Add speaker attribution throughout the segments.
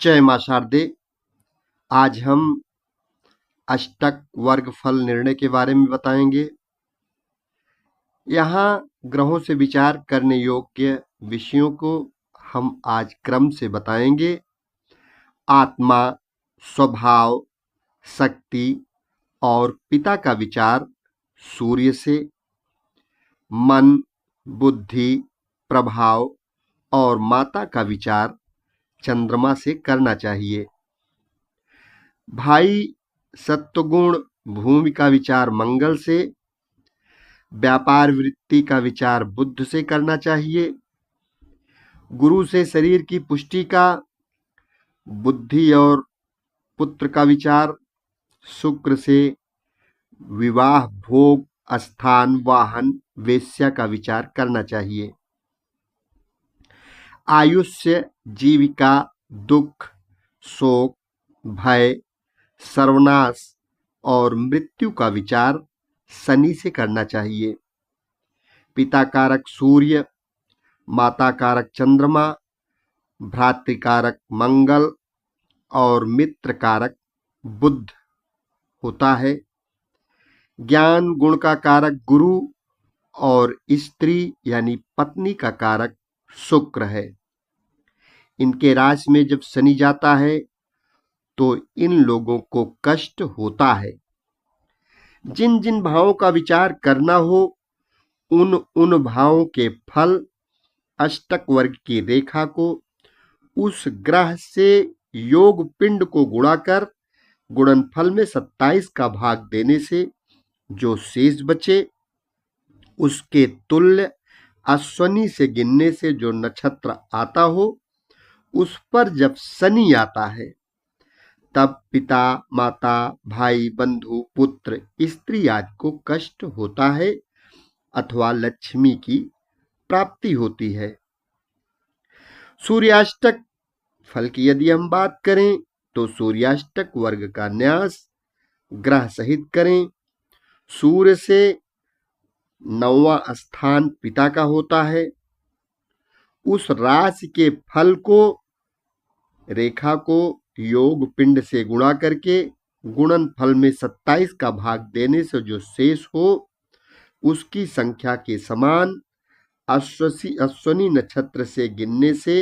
Speaker 1: जय मां शारदे। आज हम अष्टक वर्गफल निर्णय के बारे में बताएंगे। यहाँ ग्रहों से विचार करने योग्य विषयों को हम आज क्रम से बताएंगे। आत्मा, स्वभाव, शक्ति और पिता का विचार सूर्य से, मन, बुद्धि, प्रभाव और माता का विचार चंद्रमा से करना चाहिए। भाई सत्वगुण भूमि का विचार मंगल से, व्यापार वृत्ति का विचार बुध से करना चाहिए। गुरु से शरीर की पुष्टि का, बुद्धि और पुत्र का विचार शुक्र से, विवाह, भोग, स्थान, वाहन, वेश्या का विचार करना चाहिए। आयुष्य, जीविका, दुख, शोक, भय, सर्वनाश और मृत्यु का विचार शनि से करना चाहिए। पिता कारक सूर्य, माता कारक चंद्रमा, भ्रातृकारक मंगल और मित्र कारक बुध होता है। ज्ञान गुण का कारक गुरु और स्त्री यानी पत्नी का कारक शुक्र है। इनके राशि में जब शनि जाता है तो इन लोगों को कष्ट होता है। जिन जिन भावों का विचार करना हो उन उन भावों के फल अष्टक वर्ग की रेखा को उस ग्रह से योग पिंड को गुणा कर गुणनफल में 27 का भाग देने से जो शेष बचे उसके तुल्य अश्वनी से गिनने से जो नक्षत्र आता हो उस पर जब शनि आता है तब पिता, माता, भाई, बंधु, पुत्र, स्त्री आदि को कष्ट होता है अथवा लक्ष्मी की प्राप्ति होती है। सूर्याष्टक फल की यदि हम बात करें तो सूर्याष्टक वर्ग का न्यास ग्रह सहित करें। सूर्य से 9वां स्थान पिता का होता है। उस राशि के फल को रेखा को योग पिंड से गुणा करके गुणन फल में 27 का भाग देने से जो शेष हो उसकी संख्या के समान अश्वनी नक्षत्र से गिनने से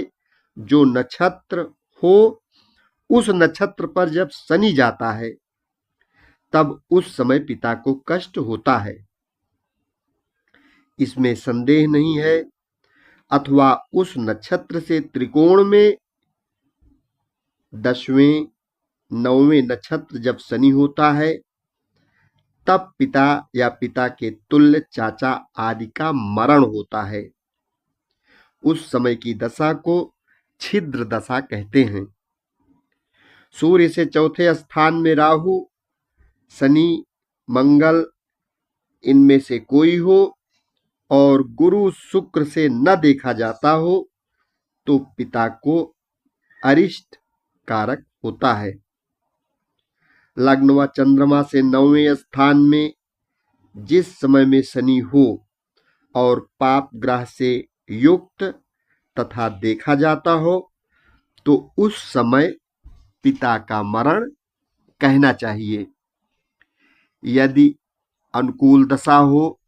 Speaker 1: जो नक्षत्र हो उस नक्षत्र पर जब शनि जाता है तब उस समय पिता को कष्ट होता है, इसमें संदेह नहीं है। अथवा उस नक्षत्र से त्रिकोण में 10वें 9वें नक्षत्र जब शनि होता है तब पिता या पिता के तुल्य चाचा आदि का मरण होता है। उस समय की दशा को छिद्र दशा कहते हैं। सूर्य से चौथे स्थान में राहु, शनि, मंगल इनमें से कोई हो और गुरु शुक्र से न देखा जाता हो तो पिता को अरिष्ट कारक होता है। लग्न व चंद्रमा से 9वें स्थान में जिस समय में शनि हो और पाप ग्रह से युक्त तथा देखा जाता हो तो उस समय पिता का मरण कहना चाहिए। यदि अनुकूल दशा हो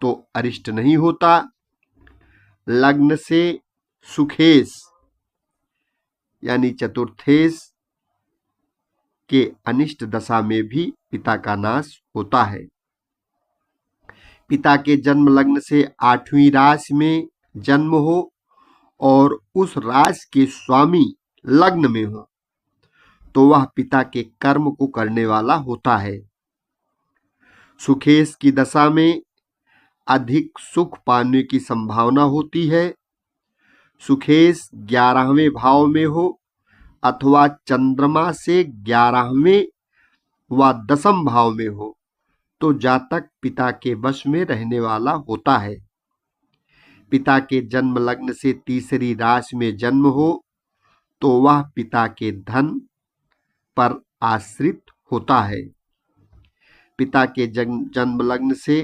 Speaker 1: तो अरिष्ट नहीं होता। लग्न से सुखेश यानी चतुर्थेश के अनिष्ट दशा में भी पिता का नाश होता है। पिता के जन्म लग्न से 8वीं राशि में जन्म हो और उस राशि के स्वामी लग्न में हो तो वह पिता के कर्म को करने वाला होता है। सुखेश की दशा में अधिक सुख पाने की संभावना होती है। सुखेश 11वें भाव में हो अथवा चंद्रमा से 11वें व 10म भाव में हो तो जातक पिता के वश में रहने वाला होता है। पिता के जन्म लग्न से तीसरी राशि में जन्म हो तो वह पिता के धन पर आश्रित होता है। पिता के जन्म लग्न से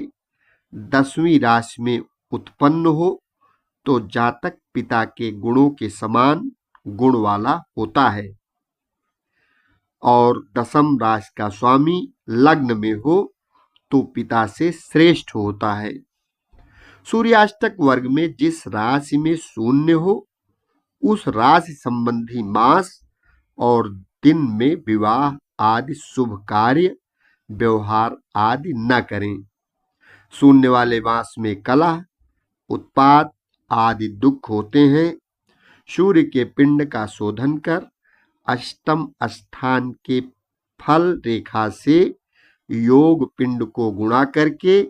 Speaker 1: 10वीं राशि में उत्पन्न हो तो जातक पिता के गुणों के समान गुण वाला होता है। और दशम राशि का स्वामी लग्न में हो तो पिता से श्रेष्ठ होता है। सूर्याष्टक वर्ग में जिस राशि में शून्य हो उस राशि संबंधी मास और दिन में विवाह आदि शुभ कार्य व्यवहार आदि न करें। शून्य वाले मास में कलह उत्पात आदि दुख होते हैं। सूर्य के पिंड का शोधन कर अष्टम स्थान के फल रेखा से योग पिंड को गुणा करके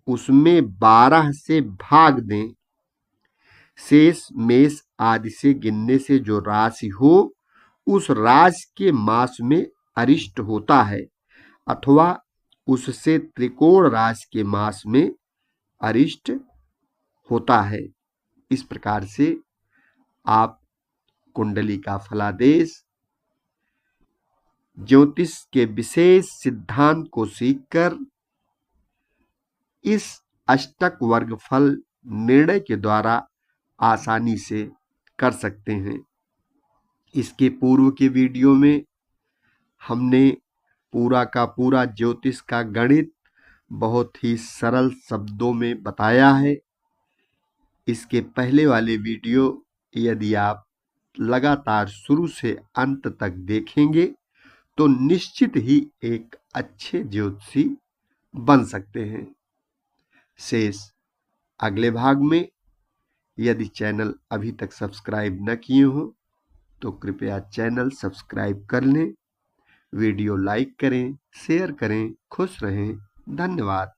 Speaker 1: उसमें 12 से भाग दें। शेष मेष आदि से गिनने से जो राशि हो उस राशि के मास में अरिष्ट होता है अथवा उससे त्रिकोण राशि के मास में अरिष्ट होता है। इस प्रकार से आप कुंडली का फलादेश ज्योतिष के विशेष सिद्धांत को सीखकर इस अष्टक वर्ग फल निर्णय के द्वारा आसानी से कर सकते हैं। इसके पूर्व के वीडियो में हमने पूरा का पूरा ज्योतिष का गणित बहुत ही सरल शब्दों में बताया है। इसके पहले वाले वीडियो यदि आप लगातार शुरू से अंत तक देखेंगे तो निश्चित ही एक अच्छे ज्योतिषी बन सकते हैं। शेष अगले भाग में। यदि चैनल अभी तक सब्सक्राइब न किए हो तो कृपया चैनल सब्सक्राइब कर लें, वीडियो लाइक करें, शेयर करें। खुश रहें। धन्यवाद।